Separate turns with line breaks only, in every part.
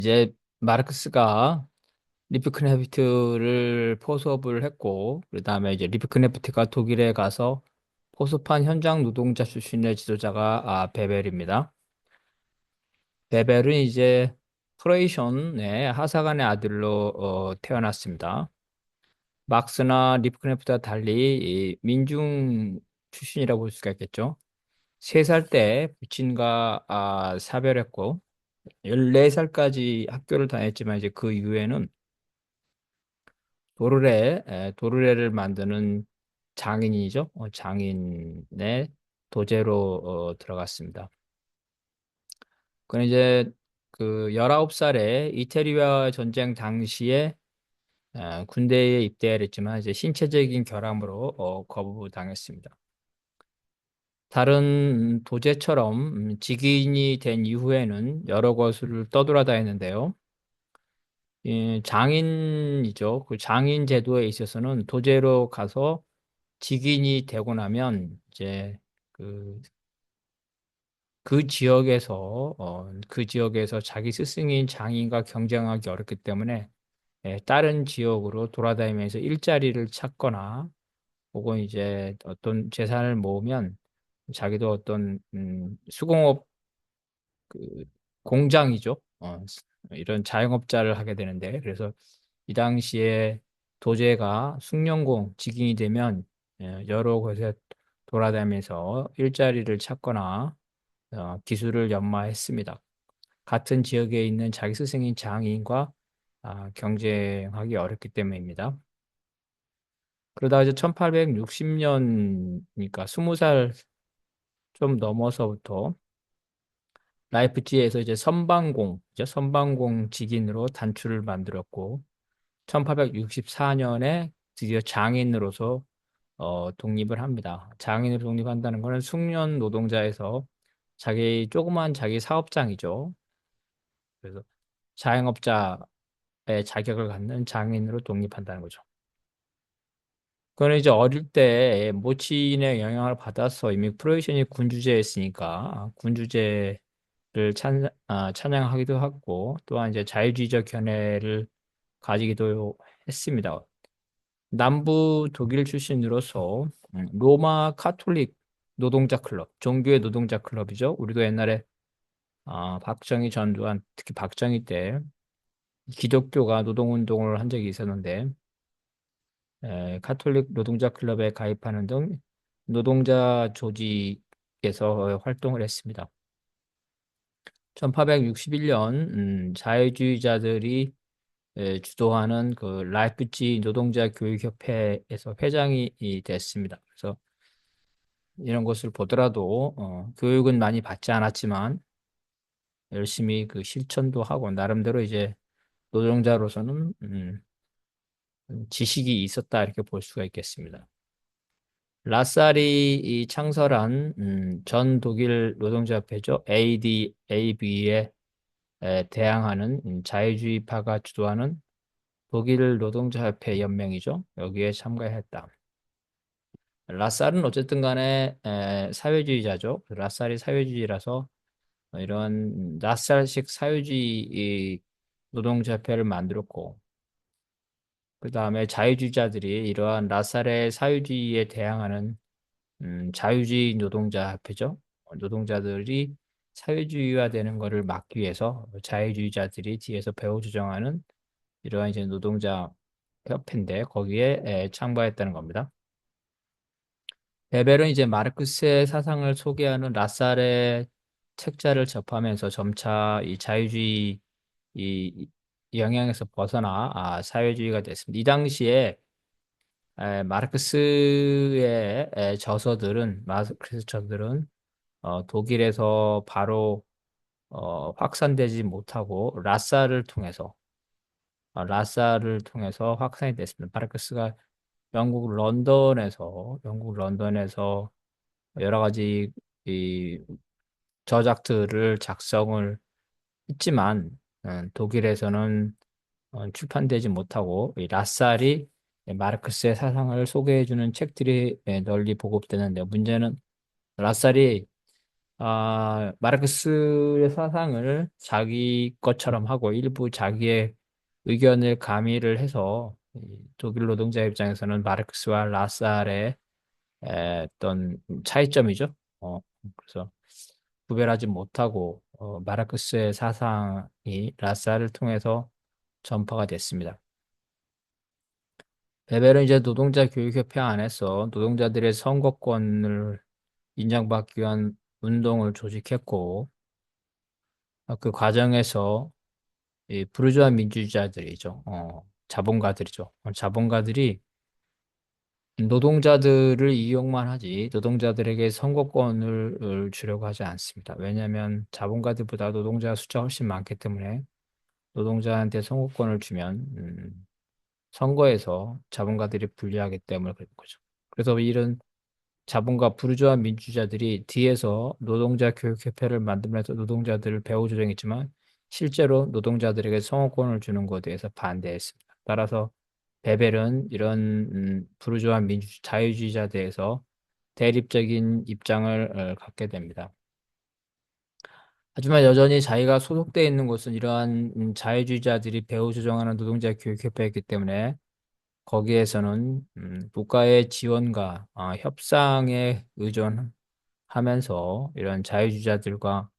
이제 마르크스가 리프크네프트를 포섭을 했고, 그다음에 이제 리프크네프트가 독일에 가서 포섭한 현장 노동자 출신의 지도자가 베벨입니다. 베벨은 이제 크로에이션의 하사관의 아들로 태어났습니다. 막스나 리프크네프트와 달리 이 민중 출신이라고 볼 수가 있겠죠. 3살 때 부친과 사별했고, 14살까지 학교를 다녔지만 이제 그 이후에는 도르래를 만드는 장인이죠. 장인의 도제로 들어갔습니다. 그는 이제 그 19살에 이태리와 전쟁 당시에 군대에 입대를 했지만 이제 신체적인 결함으로 거부당했습니다. 다른 도제처럼 직인이 된 이후에는 여러 곳을 떠돌아다녔는데요. 장인이죠. 그 장인 제도에 있어서는 도제로 가서 직인이 되고 나면 이제 그, 그 지역에서 자기 스승인 장인과 경쟁하기 어렵기 때문에 다른 지역으로 돌아다니면서 일자리를 찾거나 혹은 이제 어떤 재산을 모으면 자기도 어떤 수공업 그 공장이죠. 이런 자영업자를 하게 되는데 그래서 이 당시에 도제가 숙련공 직인이 되면 여러 곳에 돌아다니면서 일자리를 찾거나 기술을 연마했습니다. 같은 지역에 있는 자기 스승인 장인과 경쟁하기 어렵기 때문입니다. 그러다 이제 1860년이니까 20살 좀 넘어서부터 라이프치히에서 이제 선방공 직인으로 단추를 만들었고 1864년에 드디어 장인으로서 독립을 합니다. 장인으로 독립한다는 것은 숙련 노동자에서 자기 사업장이죠. 그래서 자영업자의 자격을 갖는 장인으로 독립한다는 거죠. 그는 이제 어릴 때 모친의 영향을 받아서 이미 프로이센이 군주제였으니까 군주제를 찬양하기도 하고 또한 이제 자유주의적 견해를 가지기도 했습니다. 남부 독일 출신으로서 로마 카톨릭 노동자 클럽, 종교의 노동자 클럽이죠. 우리도 옛날에 박정희 전두환, 특히 박정희 때 기독교가 노동운동을 한 적이 있었는데 카톨릭 노동자 클럽에 가입하는 등 노동자 조직에서 활동을 했습니다. 1861년 자유주의자들이 주도하는 그 라이프치 노동자 교육협회에서 회장이 됐습니다. 그래서 이런 것을 보더라도 교육은 많이 받지 않았지만 열심히 그 실천도 하고 나름대로 이제 노동자로서는 지식이 있었다 이렇게 볼 수가 있겠습니다. 라살이 이 창설한 전 독일 노동자협회죠. ADAB에 대항하는 자유주의파가 주도하는 독일 노동자협회 연맹이죠. 여기에 참가했다. 라살은 어쨌든 간에 사회주의자죠. 라살이 사회주의라서 이런 라살식 사회주의 이 노동자협회를 만들었고 그 다음에 자유주의자들이 이러한 라살의 사회주의에 대항하는 자유주의 노동자협회죠. 노동자들이 사회주의화되는 것을 막기 위해서 자유주의자들이 뒤에서 배후 조정하는 이러한 이제 노동자 협회인데 거기에 참가했다는 겁니다. 베벨은 이제 마르크스의 사상을 소개하는 라살의 책자를 접하면서 점차 이 자유주의 이 영향에서 벗어나 사회주의가 됐습니다. 이 당시에 마르크스 저서들은 독일에서 바로 확산되지 못하고 라사를 통해서 확산이 됐습니다. 마르크스가 영국 런던에서 여러 가지 이 저작들을 작성을 했지만 독일에서는 출판되지 못하고 이 라살이 마르크스의 사상을 소개해주는 책들이 널리 보급되는데 문제는 라살이 마르크스의 사상을 자기 것처럼 하고 일부 자기의 의견을 가미를 해서 이 독일 노동자 입장에서는 마르크스와 라살의 어떤 차이점이죠. 그래서 구별하지 못하고 마르크스의 사상이 라살을 통해서 전파가 됐습니다. 베벨은 이제 노동자 교육협회 안에서 노동자들의 선거권을 인정받기 위한 운동을 조직했고, 그 과정에서 이 부르주아 민주주의자들이죠. 자본가들이죠. 자본가들이 노동자들을 이용만 하지 노동자들에게 선거권을 주려고 하지 않습니다. 왜냐하면 자본가들보다 노동자 숫자가 훨씬 많기 때문에 노동자한테 선거권을 주면 선거에서 자본가들이 불리하기 때문에 그런 거죠. 그래서 이런 자본가 부르주아 민주주의자들이 뒤에서 노동자 교육협회를 만들면서 노동자들을 배후 조정했지만 실제로 노동자들에게 선호권을 주는 것에 대해서 반대했습니다. 따라서 베벨은 이런 부르주아 자유주의자들에서 대립적인 입장을 갖게 됩니다. 하지만 여전히 자기가 소속되어 있는 곳은 이러한 자유주의자들이 배후 조정하는 노동자 교육협회이기 때문에 거기에서는 국가의 지원과 협상에 의존하면서 이런 자유주의자들과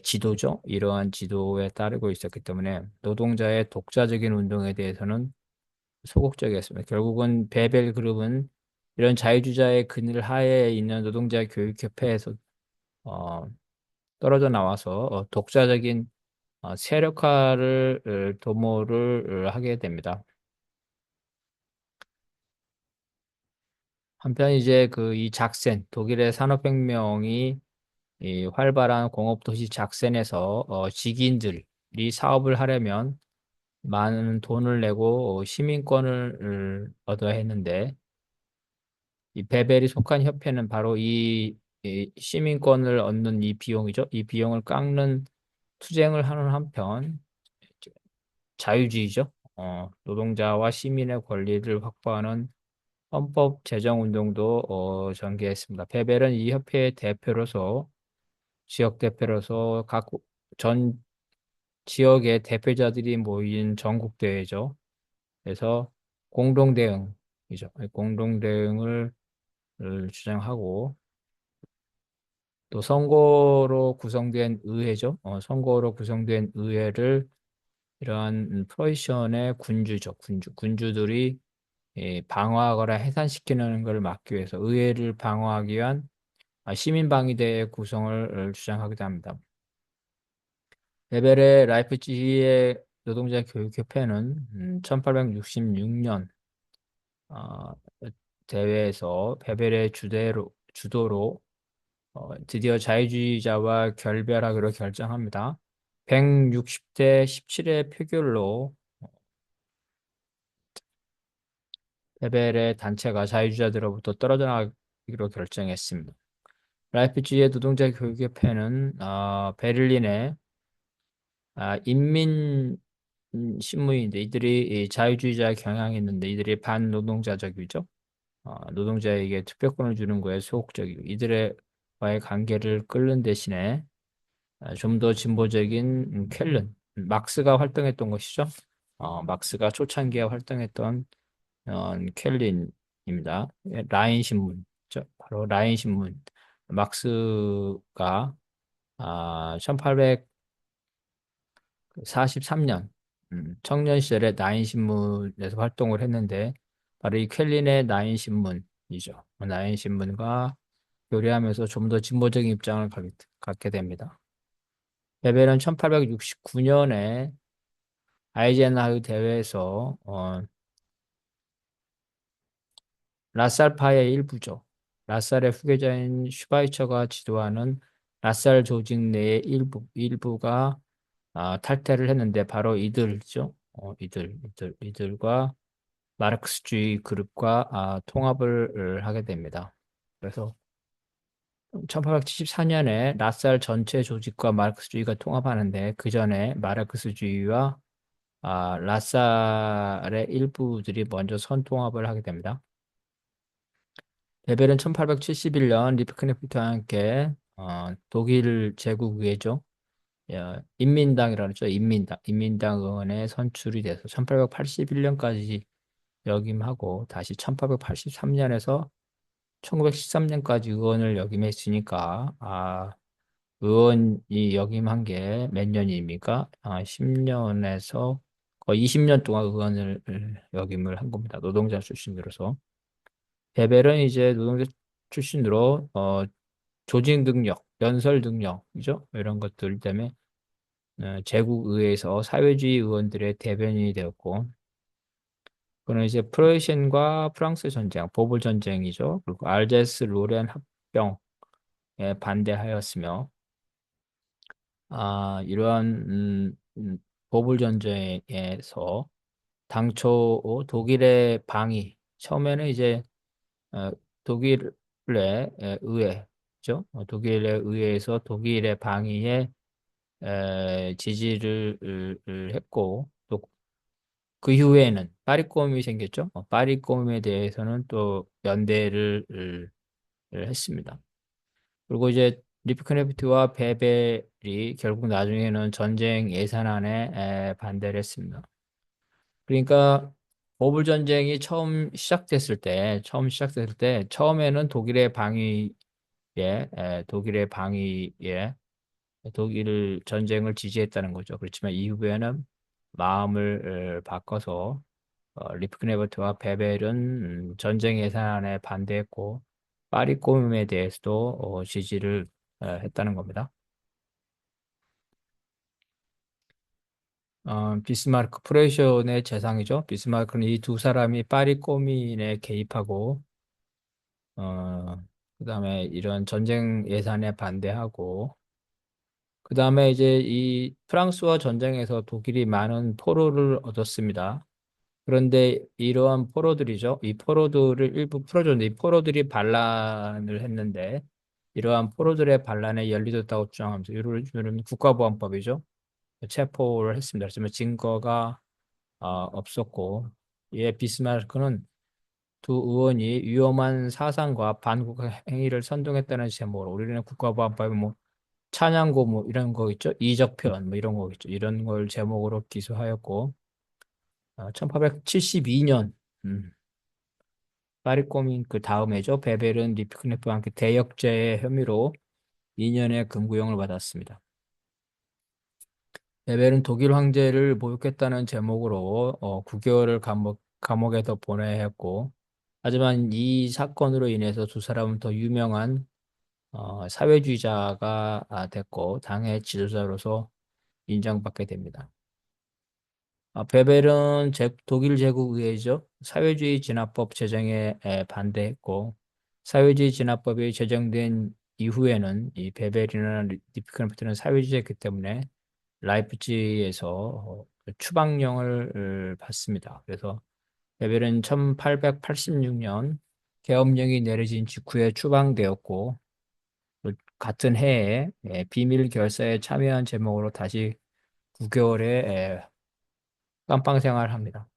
지도죠. 이러한 지도에 따르고 있었기 때문에 노동자의 독자적인 운동에 대해서는 소극적이었습니다. 결국은 베벨 그룹은 이런 자유주의자의 그늘 하에 있는 노동자 교육협회에서 어, 떨어져 나와서 독자적인 세력화를 도모를 하게 됩니다. 한편 이제 그 이 작센 독일의 산업혁명이 이 활발한 공업도시 작센에서 직인들이 사업을 하려면 많은 돈을 내고 시민권을 얻어야 했는데 이 베벨이 속한 협회는 바로 이 시민권을 얻는 이 비용이죠. 이 비용을 깎는 투쟁을 하는 한편 자유주의죠. 노동자와 시민의 권리를 확보하는 헌법 제정 운동도 전개했습니다. 베벨은 이 협회의 대표로서 지역 대표로서 각 전 지역의 대표자들이 모인 전국 대회죠. 그래서 공동 대응이죠. 공동 대응을 주장하고 또 선거로 구성된 의회죠. 선거로 구성된 의회를 이러한 프로이션의 군주죠. 군주들이 방어하거나 해산시키는 것을 막기 위해서 의회를 방어하기 위한 시민방위대의 구성을 주장하기도 합니다. 베벨의 라이프치히의 노동자 교육협회는 1866년 대회에서 베벨의 주도로 드디어 자유주의자와 결별하기로 결정합니다. 160대 17의 표결로 베벨의 단체가 자유주의자들로부터 떨어져 나가기로 결정했습니다. 라이프치히의 노동자 교육협회는 베를린의 인민 신문인데 이들이 이 자유주의자 경향이 있는데 이들이 반노동자적이죠. 노동자에게 투표권을 주는 거에 소극적이고 이들과의 관계를 끓는 대신에 좀 더 진보적인 켈른, 막스가 활동했던 것이죠. 막스가 초창기에 활동했던 켈린입니다. 라인 신문, 바로 라인 신문. 막스가 1843년 청년 시절에 나인 신문에서 활동을 했는데 바로 이 켈린의 나인 신문이죠. 나인 신문과 교류하면서 좀 더 진보적인 입장을 갖게 됩니다. 베벨은 1869년에 아이젠하우 대회에서 라살파의 일부죠. 라살의 후계자인 슈바이처가 지도하는 라살 조직 내의 일부가 탈퇴를 했는데 바로 이들죠. 이들과 마르크스주의 그룹과 통합을 하게 됩니다. 그래서 1874년에 라살 전체 조직과 마르크스주의가 통합하는데 그 전에 마르크스주의와 라살의 일부들이 먼저 선통합을 하게 됩니다. 베벨은 1871년 리프크네프트와 함께 독일 제국의회죠. 인민당이라고 그러죠. 인민당 의원에 선출이 돼서 1881년까지 역임하고 다시 1883년에서 1913년까지 의원을 역임했으니까 의원이 역임한 게 몇 년입니까? 10년에서 거의 20년 동안 의원을 역임을 한 겁니다. 노동자 출신으로서. 베벨은 이제 노동자 출신으로 조직 능력, 연설 능력이죠. 이런 것들 때문에 제국의회에서 사회주의 의원들의 대변인이 되었고, 그는 이제 프로이센과 프랑스 전쟁, 보불 전쟁이죠. 그리고 알제스 로렌 합병에 반대하였으며, 이러한 보불 전쟁에서 당초 독일의 방위, 처음에는 이제 독일의 의회죠. 독일의 의회에서 독일의 방위에 지지를 했고, 또 그 이후에는 파리꼼이 생겼죠. 파리꼼에 대해서는 또 연대를 했습니다. 그리고 이제 리프크네프트와 베벨이 결국 나중에는 전쟁 예산안에 반대를 했습니다. 그러니까 보불 전쟁이 처음 시작됐을 때 처음에는 독일의 방위에 독일 전쟁을 지지했다는 거죠. 그렇지만 이후에는 마음을 바꿔서 리프크네버트와 베벨은 전쟁 예산안에 반대했고 파리꼼에 대해서도 지지를 했다는 겁니다. 비스마르크 프로이센의 재상이죠. 비스마르크는 이 두 사람이 파리꼬민에 개입하고 그다음에 이런 전쟁 예산에 반대하고 그다음에 이제 이 프랑스와 전쟁에서 독일이 많은 포로를 얻었습니다. 그런데 이러한 포로들이죠. 이 포로들을 일부 풀어줬는데 이 포로들이 반란을 했는데 이러한 포로들의 반란에 연루됐다고 주장하면서 이를 국가보안법이죠. 체포를 했습니다. 하지만 증거가 없었고 이에 비스마르크는 두 의원이 위험한 사상과 반국 행위를 선동했다는 제목으로 우리는 국가보안법에 뭐 찬양고 뭐 이런 거 있죠. 이적표현 뭐 이런 거 있죠. 이런 걸 제목으로 기소하였고 1872년 파리꼬민 그 다음에죠. 베벨은 리프크네프와 함께 대역죄의 혐의로 2년의 금구형을 받았습니다. 베벨은 독일 황제를 모욕했다는 제목으로 9개월을 감옥에서 보내야 했고, 하지만 이 사건으로 인해서 두 사람은 더 유명한 사회주의자가 됐고, 당의 지도자로서 인정받게 됩니다. 베벨은 독일 제국의회죠. 사회주의 진화법 제정에 반대했고, 사회주의 진화법이 제정된 이후에는 이 베벨이나 리프크네프트는 사회주의였기 때문에 라이프치히에서 추방령을 받습니다. 그래서 베벨은 1886년 계엄령이 내려진 직후에 추방되었고 그 같은 해에 비밀 결사에 참여한 제목으로 다시 9개월의 깜빵 생활을 합니다.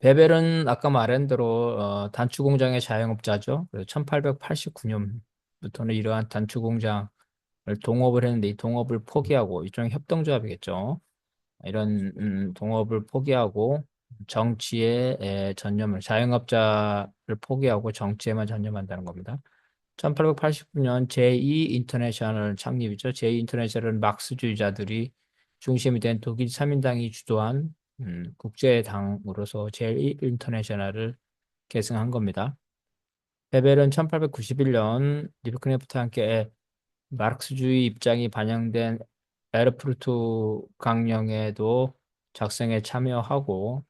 베벨은 아까 말한 대로 단추 공장의 자영업자죠. 그래서 1889년부터는 이러한 단추 공장을 동업을 했는데 이 동업을 포기하고 일종의 협동조합이겠죠. 이런 동업을 포기하고 정치에 전념을 자영업자를 포기하고 정치에만 전념한다는 겁니다. 1889년 제2 인터내셔널 창립이죠. 제2 인터내셔널은 막스주의자들이 중심이 된 독일 3인당이 주도한 국제당으로서 제1 인터내셔널을 계승한 겁니다. 베벨은 1891년 리브크네프트와 함께 마르크스주의 입장이 반영된 에르푸르트 강령에도 작성에 참여하고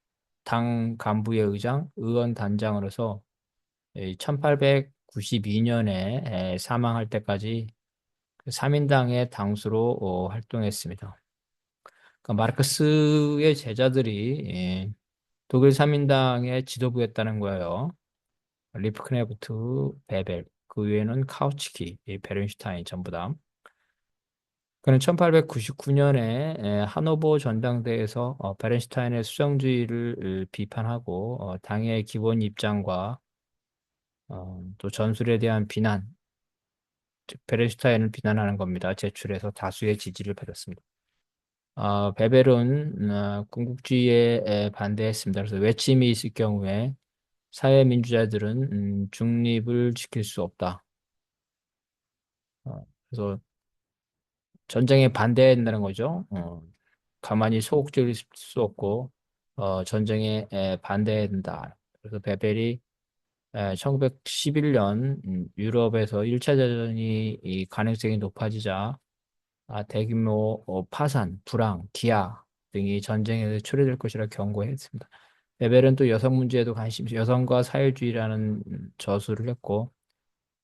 당 간부의 의원 단장으로서 1892년에 사망할 때까지 3인당의 당수로 활동했습니다. 그러니까 마르크스의 제자들이 독일 3인당의 지도부였다는 거예요. 리프크네프트, 베벨, 그 외에는 카우츠키, 베른슈타인 전부 다. 그는 1899년에 하노버 전당대회에서 베른슈타인의 수정주의를 비판하고 당의 기본 입장과 또 전술에 대한 비난, 즉 베렌슈타인을 비난하는 겁니다. 제출해서 다수의 지지를 받았습니다. 베벨은 군국주의에 반대했습니다. 그래서 외침이 있을 경우에 사회민주자들은 중립을 지킬 수 없다. 그래서 전쟁에 반대한다는 거죠. 가만히 소극적일 수 없고 전쟁에 반대해야 된다. 그래서 베벨이 1911년 유럽에서 1차 대전이 이 가능성이 높아지자 대규모 파산, 불황, 기아 등이 전쟁에서 초래될 것이라 경고했습니다. 베벨은 또 여성 문제에도 여성과 사회주의라는 저술을 했고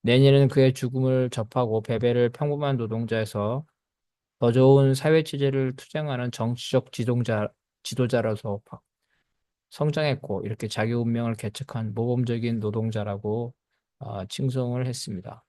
내년에는 그의 죽음을 접하고 베벨을 평범한 노동자에서 더 좋은 사회 체제를 투쟁하는 정치적 지도자로서 성장했고 이렇게 자기 운명을 개척한 모범적인 노동자라고 칭송을 했습니다.